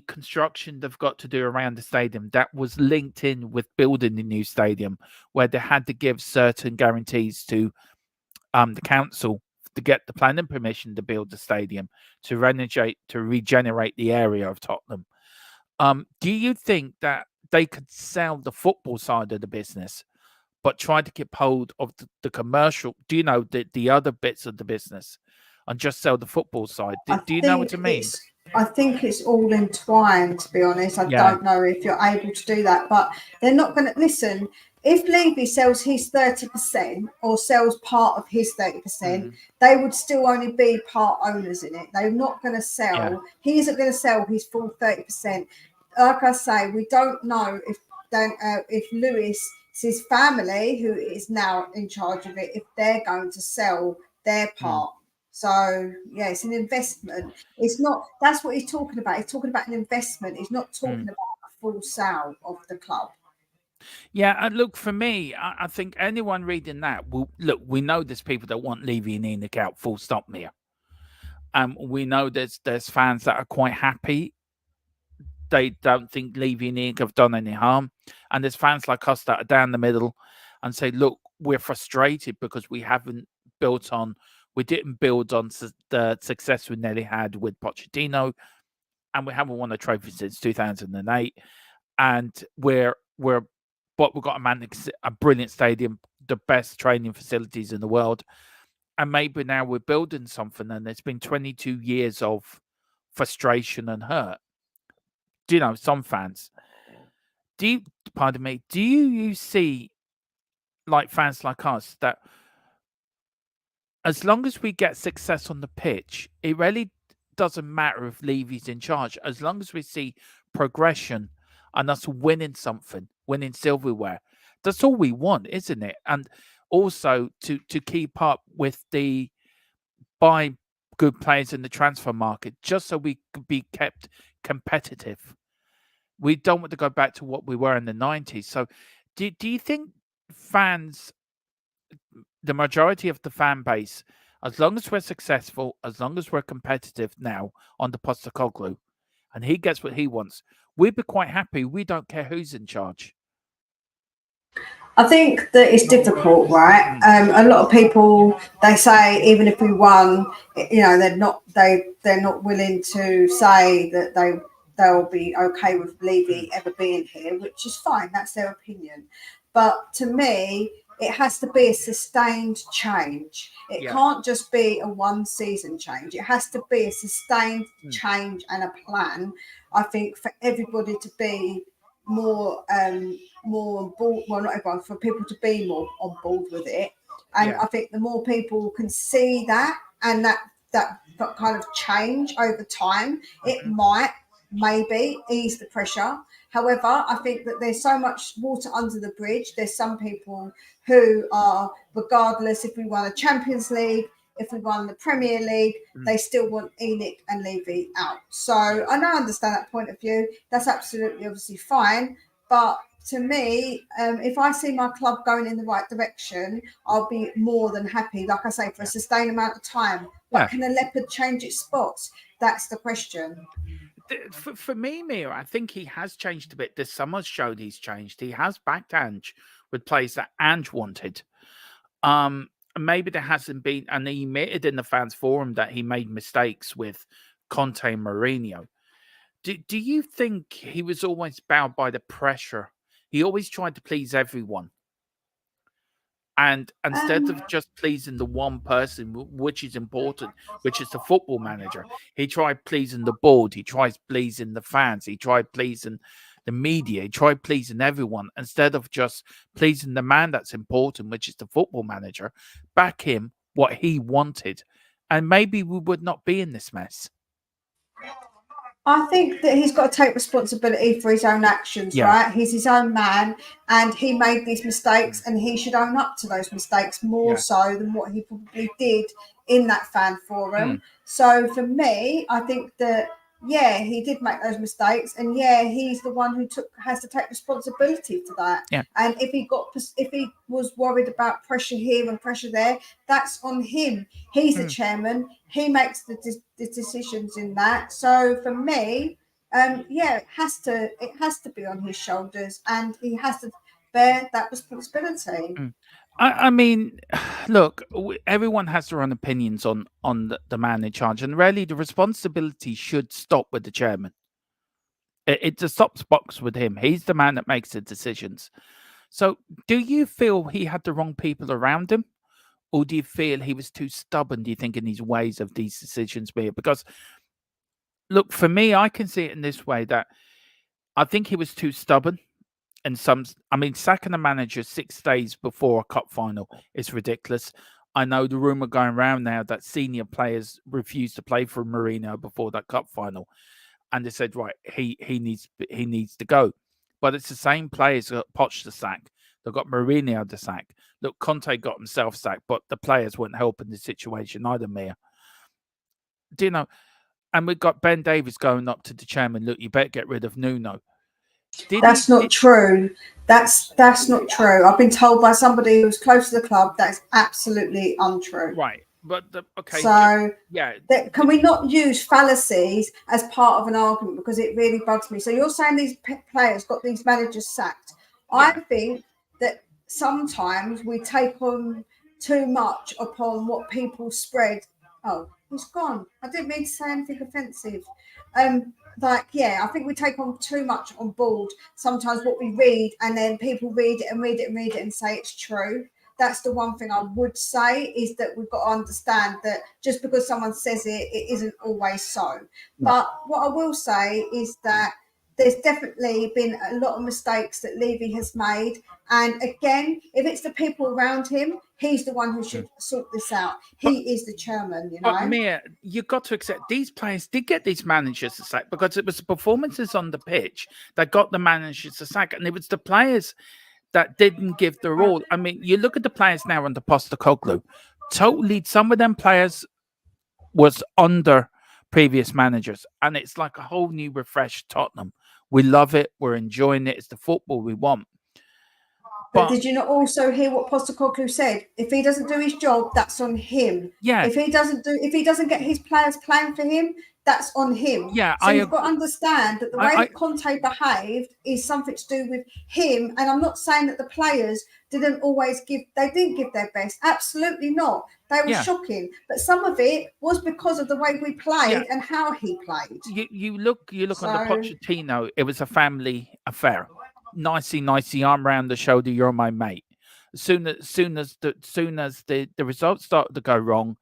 construction they've got to do around the stadium that was linked in with building the new stadium, where they had to give certain guarantees to the council to get the planning permission to build the stadium, to regenerate the area of Tottenham. Do you think that they could sell the football side of the business, but try to keep hold of the commercial? Do you know the other bits of the business, and just sell the football side? Do you know what I mean? I think it's all entwined, to be honest. I don't know if you're able to do that, but they're not going to listen. If Levy sells his 30% or sells part of his 30%, they would still only be part owners in it. They're not going to sell. Yeah. He isn't going to sell his full 30%. Like I say, we don't know if Lewis's family, who is now in charge of it, if they're going to sell their part. So, yeah, it's an investment. It's not, that's what he's talking about. He's talking about an investment. He's not talking about a full sale of the club. Yeah, and look, for me, I think anyone reading that will look. We know there's people that want Levy and Enoch out, full stop, Mia. We know there's fans that are quite happy. They don't think Levy and Enoch have done any harm, and there's fans like us that are down the middle and say, look, we're frustrated because we didn't build on the success we nearly had with Pochettino, and we haven't won a trophy since 2008, and but we've got a brilliant stadium, the best training facilities in the world. And maybe now we're building something, and it's been 22 years of frustration and hurt. Do you know, some fans, do you see, like, fans like us, that as long as we get success on the pitch, it really doesn't matter if Levy's in charge. As long as we see progression and us winning something, winning silverware, that's all we want, isn't it? And also to keep up with the buy good players in the transfer market, just so we could be kept competitive. We don't want to go back to what we were in the 90s. So do you think fans, the majority of the fan base, as long as we're successful, as long as we're competitive now on the Postecoglou, and he gets what he wants, we'd be quite happy. We don't care who's in charge. I think that it's difficult, right? A lot of people, they say even if we won, they're not willing to say that they'll be okay with Levy ever being here, which is fine. That's their opinion. But to me, it has to be a sustained change. It can't just be a one season change. It has to be a sustained change and a plan. I think for everybody to be more on board, well, not everyone, for people to be more on board with it. And I think the more people can see that and that kind of change over time, it might maybe ease the pressure. However, I think that there's so much water under the bridge. There's some people who are, regardless if we won a Champions League, if we won the Premier League, they still want Enoch and Levy out. So I understand that point of view. That's absolutely obviously fine. But to me, if I see my club going in the right direction, I'll be more than happy, like I say, for a sustained amount of time. But can a leopard change its spots? That's the question. For me, Mia, I think he has changed a bit. This summer's showed he's changed. He has backed Ange with plays that Ange wanted. Maybe there hasn't been, and he admitted in the fans forum that he made mistakes with Conte and Mourinho. Do you think he was always bound by the pressure? He always tried to please everyone. And instead of just pleasing the one person, which is important, which is the football manager, he tried pleasing the board. He tried pleasing the fans. He tried pleasing the media. He tried pleasing everyone instead of just pleasing the man that's important, which is the football manager. Back him what he wanted. And maybe we would not be in this mess. I think that he's got to take responsibility for his own actions, right? He's his own man and he made these mistakes and he should own up to those mistakes more so than what he probably did in that fan forum. So for me, I think that, he did make those mistakes and he's the one who has to take responsibility for that. And if he was worried about pressure here and pressure there, that's on him. He's the chairman. He makes the decisions in that. So for me, it has to be on his shoulders, and he has to bear that responsibility. I mean, look, everyone has their own opinions on the man in charge, and really the responsibility should stop with the chairman. It just stops box with him. He's the man that makes the decisions. So do you feel he had the wrong people around him? Or do you feel he was too stubborn, do you think, in his ways of these decisions? Because, look, for me, I can see it in this way, that I think he was too stubborn. And sacking a manager 6 days before a cup final is ridiculous. I know the rumor going around now that senior players refused to play for Mourinho before that cup final. And they said, right, he needs to go. But it's the same players that got Poch the sack. They've got Mourinho the sack. Look, Conte got himself sacked, but the players weren't helping the situation either, Mia. Do you know? And we've got Ben Davies going up to the chairman, look, you better get rid of Nuno. That's not true. That's not true. I've been told by somebody who's close to the club that's absolutely untrue. Right. But can we not use fallacies as part of an argument, because it really bugs me? So you're saying these players got these managers sacked. I think that sometimes we take on too much upon what people spread. Oh, he's gone. I didn't mean to say anything offensive. I think we take on too much on board sometimes what we read, and then people read it and say it's true. That's the one thing I would say, is that we've got to understand that just because someone says it, it isn't always so. But what I will say is that there's definitely been a lot of mistakes that Levy has made. And again, if it's the people around him, he's the one who should sort this out. He is the chairman, you know. But Mia, you've got to accept these players did get these managers to sack, because it was the performances on the pitch that got the managers to sack. And it was the players that didn't give their all. I mean, you look at the players now under Postecoglou. Totally, some of them players was under previous managers, and it's like a whole new, refreshed Tottenham. We love it. We're enjoying it. It's the football we want. But did you not also hear what Postecoglou said? If he doesn't do his job, that's on him. Yeah. If he doesn't get his players playing for him, that's on him. Yeah, so you've got to understand that the way that Conte behaved is something to do with him. And I'm not saying that the players didn't give their best. Absolutely not. They were shocking. But some of it was because of the way we played and how he played. You look on the Pochettino, it was a family affair. Nicey, arm round the shoulder, you're my mate. As soon as the results started to go wrong,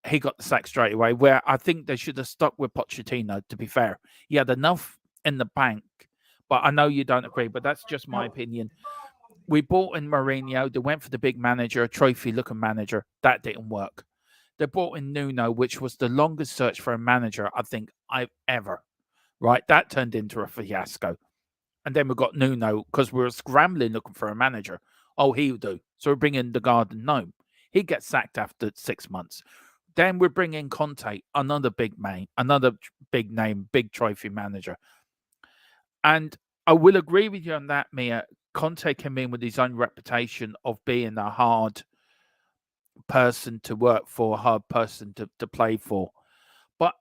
he got the sack straight away, where I think they should have stuck with Pochettino, to be fair. He had enough in the bank, but I know you don't agree, but that's just my opinion. We bought in Mourinho. They went for the big manager, trophy-looking manager. That didn't work. They brought in Nuno, which was the longest search for a manager I think I've ever. Right? That turned into a fiasco. And then we got Nuno because we were scrambling looking for a manager. Oh, he'll do. So we're bringing the garden gnome. He gets sacked after 6 months. Then we're bringing Conte, another big name, big trophy manager. And I will agree with you on that, Mia. Conte came in with his own reputation of being a hard person to work for, a hard person to play for. But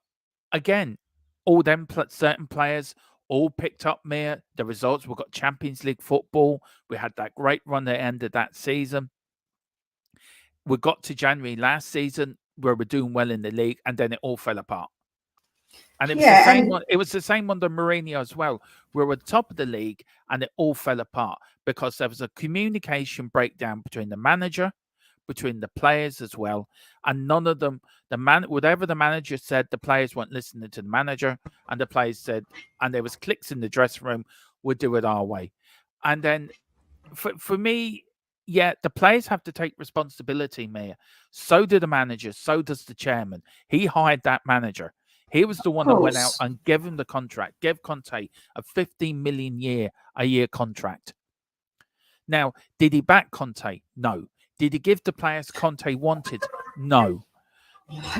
again, all them certain players all picked up, Mia, the results. We've got Champions League football. We had that great run at the end of that season. We got to January last season where we're doing well in the league, and then it all fell apart. And it was the same one. It was the same under Mourinho as well. We were at the top of the league, and it all fell apart because there was a communication breakdown between the manager, between the players as well, and none of them. Whatever the manager said, the players weren't listening to the manager, and the players said, and there was cliques in the dressing room. We'll do it our way. And then, for me. Yeah, the players have to take responsibility, Mia. So do the managers. So does the chairman. He hired that manager. He was the one that went out and gave him the contract, gave Conte a 15 million a year contract. Now, did he back Conte? No. Did he give the players Conte wanted? No.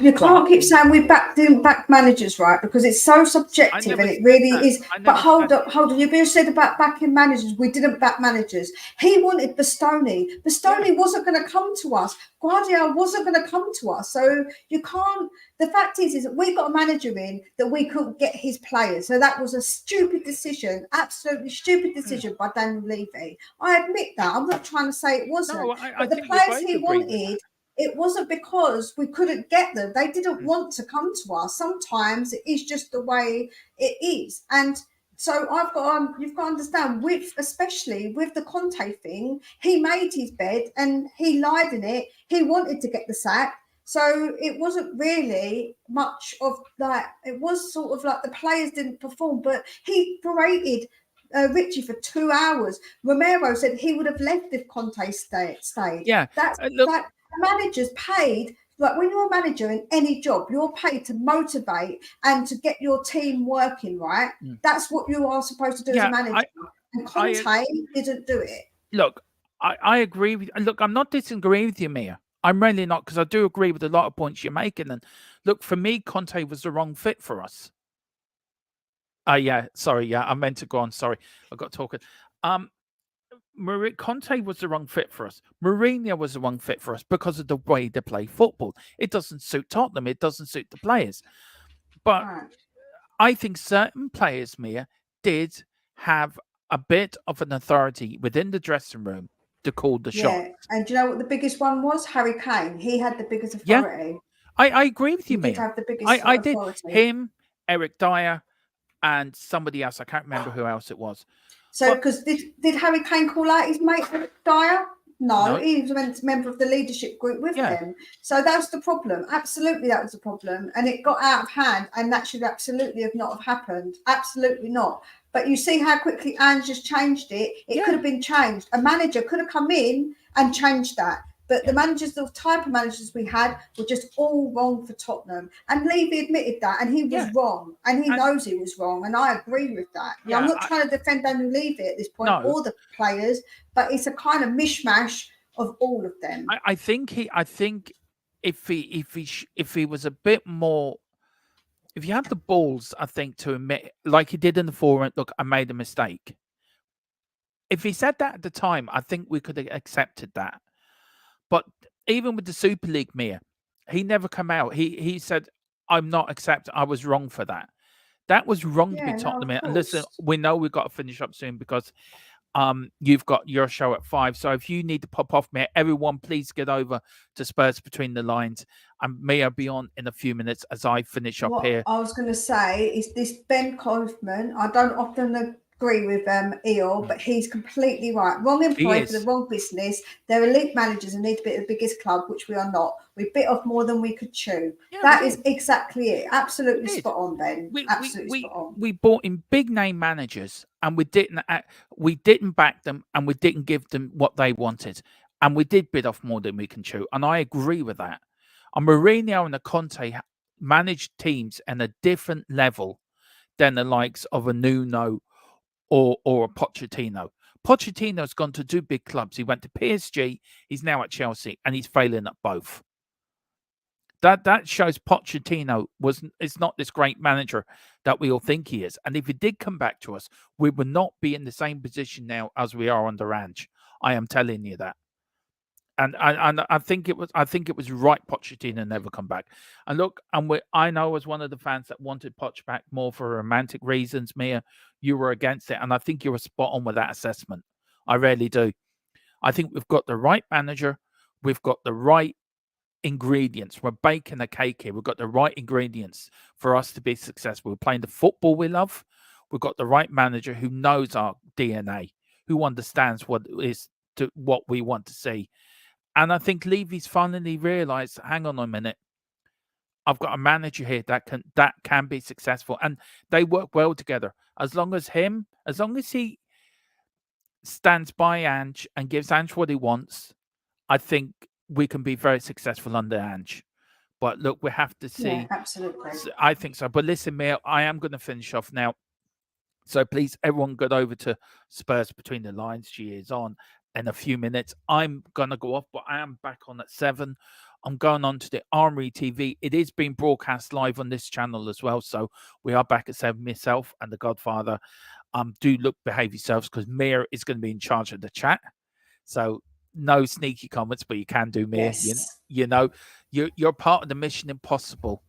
You can't keep saying we didn't back managers, right? Because it's so subjective and it really is. But hold on. You said about backing managers. We didn't back managers. He wanted Bastoni. Bastoni wasn't going to come to us. Guardiola wasn't going to come to us. So you can't. The fact is that we got a manager in that we couldn't get his players. So that was a stupid decision, absolutely stupid decision by Daniel Levy. I admit that. I'm not trying to say it wasn't. No, but the players he wanted. It wasn't because we couldn't get them. They didn't want to come to us. Sometimes it is just the way it is. And so you've got to understand, especially with the Conte thing, he made his bed and he lied in it. He wanted to get the sack. So it wasn't really much of that. It was sort of like the players didn't perform, but he berated Richie for 2 hours. Romero said he would have left if Conte stayed. Yeah. Managers paid, like when you're a manager in any job, you're paid to motivate and to get your team working, right? That's what you are supposed to do as a manager. And Conte didn't do it. Look, I agree with you. Look, I'm not disagreeing with you, Mia. I'm really not, because I do agree with a lot of points you're making. And look, for me, Conte was the wrong fit for us. Sorry, I meant to go on. Sorry, I got talking. Conte was the wrong fit for us. Mourinho was the wrong fit for us because of the way they play football. It doesn't suit Tottenham. It doesn't suit the players. But I think certain players, Mia, did have a bit of an authority within the dressing room to call the shot. And do you know what the biggest one was? Harry Kane. He had the biggest authority. I agree with you, Mia. He did have the biggest authority. Did. Him, Eric Dyer, and somebody else. I can't remember who else it was. So, because did Harry Kane call out his mate Dyer? No, he was a member of the leadership group with them. So that's the problem. Absolutely, that was the problem. And it got out of hand, and that should absolutely not have happened. Absolutely not. But you see how quickly Ange just changed it. It could have been changed. A manager could have come in and changed that. But the type of managers we had were just all wrong for Tottenham. And Levy admitted that, and he was wrong. And he knows he was wrong. And I agree with that. I'm not trying to defend Daniel Levy at this point, or the players, but it's a kind of mishmash of all of them. I think if he was a bit more, if you had the balls, I think, to admit, like he did in the forum, look, I made a mistake. if he said that at the time, I think we could have accepted that. But even with the Super League, Mia, he never come out. He said, "I'm not accepting. I was wrong for that. That was wrong to be Yeah, no, Tottenham." of And listen, course. we know we've got to finish up soon because you've got your show at 5. So if you need to pop off, Mia, everyone, please get over to Spurs Between the Lines. And Mia be on in a few minutes as I finish up What here. I was going to say is this Ben Kaufman. I don't often agree with Eeyore, but he's completely right. Wrong He employee for the is. wrong business. They're elite managers and need to be at the biggest club, which we are not. We bit off more than we could chew. Yeah, we That is did. exactly it. We Absolutely did. spot on, Ben. We we Absolutely we spot on. we bought in big name managers and we didn't back them and we didn't give them what they wanted. And we did bid off more than we can chew. And I agree with that. And Mourinho and the Conte managed teams at a different level than the likes of a Nuno or a Pochettino. Pochettino's gone to 2 big clubs. He went to PSG, he's now at Chelsea, and he's failing at both. That shows Pochettino is not this great manager that we all think he is. And if he did come back to us, we would not be in the same position now as we are under Ange. I am telling you that. And I think it was right Pochettino never come back. And look, I know as one of the fans that wanted Poch back more for romantic reasons, Mia, you were against it, and I think you were spot on with that assessment. I really do. I think we've got the right manager, we've got the right ingredients. We're baking a cake here. We've got the right ingredients for us to be successful. We're playing the football we love. We've got the right manager who knows our DNA, who understands what we want to see. And I think Levy's finally realised, hang on a minute, I've got a manager here that can be successful. And they work well together. As long as he stands by Ange and gives Ange what he wants, I think we can be very successful under Ange. But look, we have to see. Yeah, absolutely. I think so. But listen, Mia, I am going to finish off now. So please, everyone, get over to Spurs Between the Lines. She is on in a few minutes. I'm going to go off, but I am back on at 7. I'm going on to the Armory TV. It is being broadcast live on this channel as well. So we are back at 7. Myself and the Godfather. Do behave yourselves because Mia is going to be in charge of the chat. So no sneaky comments, but you can do, Mia. Yes. You know, you're part of the Mission Impossible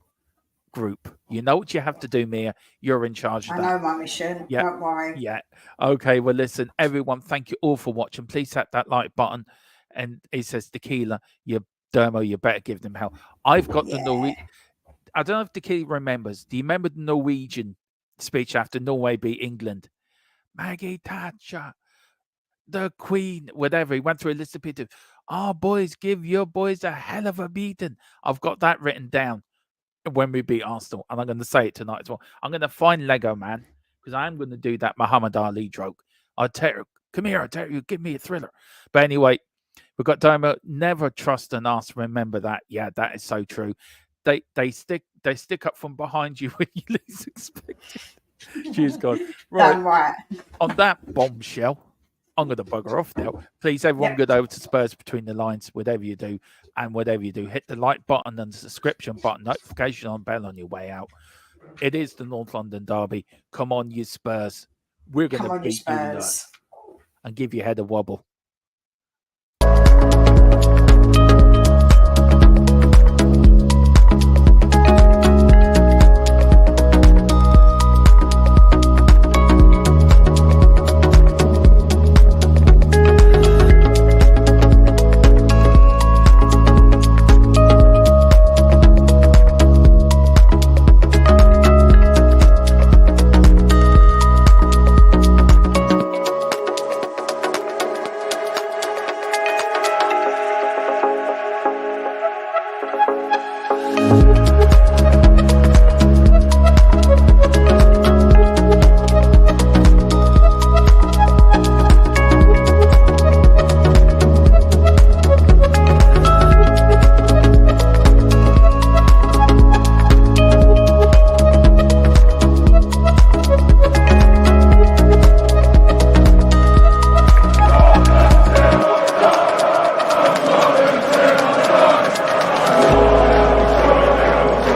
group. You know what you have to do, Mia. You're in charge of that. I know my mission. Yeah. Don't worry. Yeah. Okay. Well, listen, everyone, thank you all for watching. Please hit that like button. And it says Tequila, you Dermo, you better give them hell. I've got the Norwegian. I don't know if Tequila remembers. Do you remember the Norwegian speech after Norway beat England? Maggie Thatcher, the Queen, whatever. He went through a list of people. Oh, boys, give your boys a hell of a beating. I've got that written down when we beat Arsenal, and I'm going to say it tonight as well. I'm going to find Lego Man because I'm going to do that Muhammad Ali joke. I'll tell you, come here, I'll tell you, give me a thriller. But anyway, we've got Domo. Never trust an ass. Remember that. Yeah, that is so true. They stick up from behind you when you least expect it. She's gone. Right. Damn right. On that bombshell, I'm going to bugger off now. Please, everyone, get over to Spurs Between the Lines, whatever you do. And whatever you do, hit the like button and the subscription button, notification on bell on your way out. It is the North London derby. Come on, you Spurs. We're going to beat you and give your head a wobble.